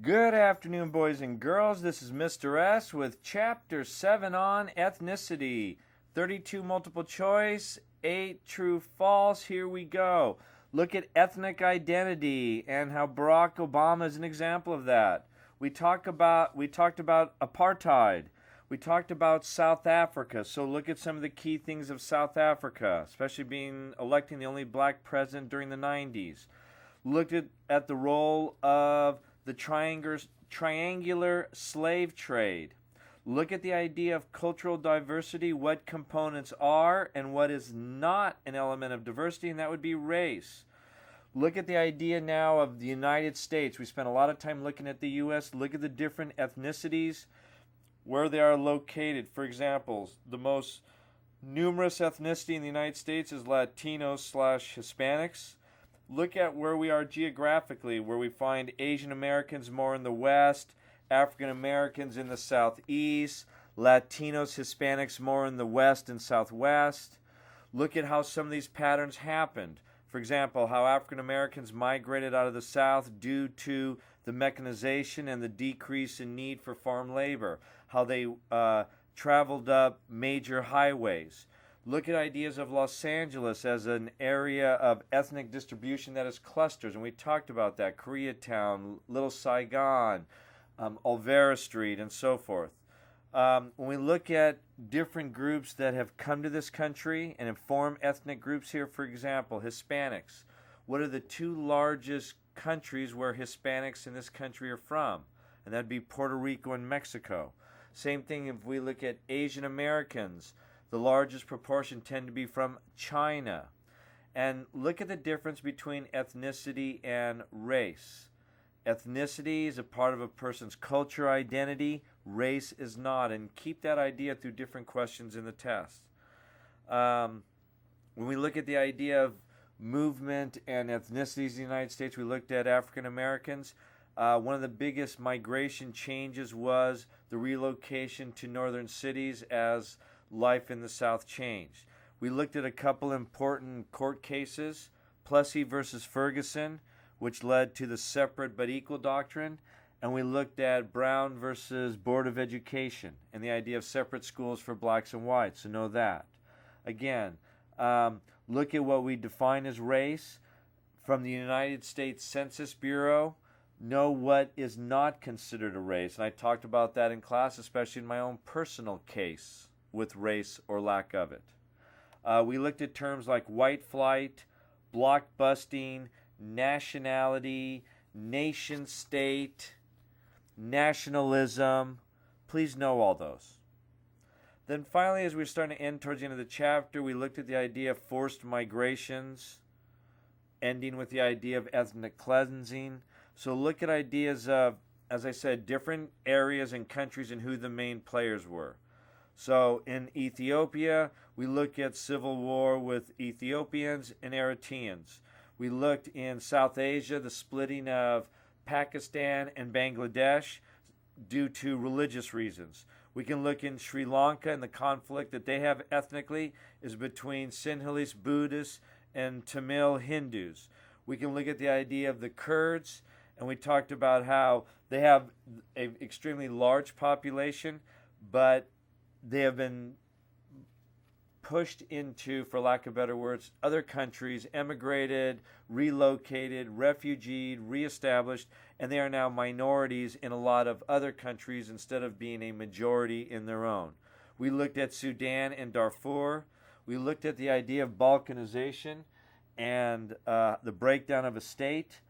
Good afternoon, boys and girls. This is Mr. S with Chapter 7 on Ethnicity. 32 multiple choice, 8 true false. Here we go. Look at ethnic identity and how Barack Obama is an example of that. We talked about apartheid. We talked about South Africa. So look at some of the key things of South Africa, especially electing the only black president during the 90s. Looked at the role of the triangular slave trade. Look at the idea of cultural diversity, what components are and what is not an element of diversity, and that would be race. Look at the idea now of the United States. We spent a lot of time looking at the U.S. Look at the different ethnicities, where they are located. For example, the most numerous ethnicity in the United States is Latinos/Hispanics. Look at where we are geographically, where we find Asian Americans more in the west, African Americans in the southeast, Latinos, Hispanics more in the west and southwest. Look at how some of these patterns happened. For example, how African Americans migrated out of the south due to the mechanization and the decrease in need for farm labor, how they traveled up major highways. Look at ideas of Los Angeles as an area of ethnic distribution that is clusters, and we talked about that. Koreatown, Little Saigon, Olvera Street, and so forth. When we look at different groups that have come to this country and form ethnic groups here, for example, Hispanics. What are the two largest countries where Hispanics in this country are from? And that'd be Puerto Rico and Mexico. Same thing if we look at Asian Americans. The largest proportion tend to be from China. And look at the difference between ethnicity and race. Ethnicity is a part of a person's culture identity. Race is not. And keep that idea through different questions in the test. When we look at the idea of movement and ethnicities in the United States, we looked at African Americans. One of the biggest migration changes was the relocation to northern cities as life in the South changed. We looked at a couple important court cases, Plessy versus Ferguson, which led to the separate but equal doctrine, and we looked at Brown versus Board of Education and the idea of separate schools for blacks and whites, so know that. Again, look at what we define as race from the United States Census Bureau. Know what is not considered a race, and I talked about that in class, especially in my own personal case with race or lack of it. We looked at terms like white flight, blockbusting, nationality, nation state, nationalism. Please know all those. Then finally, as we're starting to end towards the end of the chapter, we looked at the idea of forced migrations, ending with the idea of ethnic cleansing. So look at ideas of, as I said, different areas and countries and who the main players were. So in Ethiopia, we look at civil war with Ethiopians and Eritreans. We looked in South Asia, the splitting of Pakistan and Bangladesh due to religious reasons. We can look in Sri Lanka, and the conflict that they have ethnically is between Sinhalese Buddhists and Tamil Hindus. We can look at the idea of the Kurds, and we talked about how they have an extremely large population, but they have been pushed into, for lack of better words, other countries, emigrated, relocated, refugeed, reestablished, and they are now minorities in a lot of other countries instead of being a majority in their own. We looked at Sudan and Darfur. We looked at the idea of balkanization and the breakdown of a state.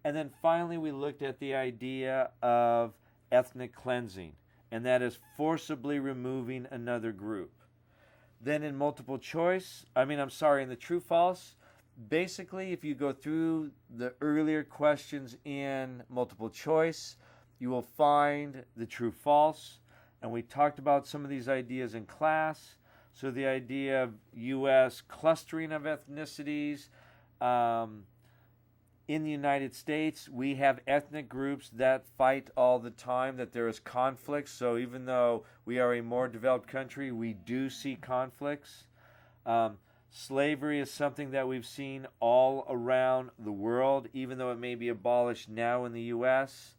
And then finally we looked at the idea of ethnic cleansing, and that is forcibly removing another group. Then in multiple choice, in the true false, basically if you go through the earlier questions in multiple choice, you will find the true false. And we talked about some of these ideas in class. So the idea of U.S. clustering of ethnicities, in the United States, we have ethnic groups that fight all the time, that there is conflict. So even though we are a more developed country, we do see conflicts. Slavery is something that we've seen all around the world, even though it may be abolished now in the U.S.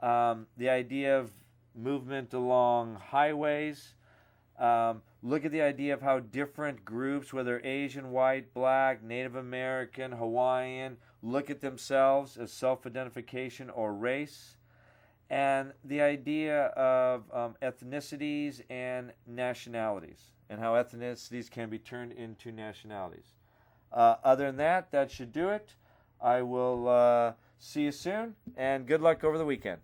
the idea of movement along highways. Look at the idea of how different groups, whether Asian, white, black, Native American, Hawaiian, look at themselves as self-identification or race. And the idea of ethnicities and nationalities, and how ethnicities can be turned into nationalities. Other than that, that should do it. I will see you soon, and good luck over the weekend.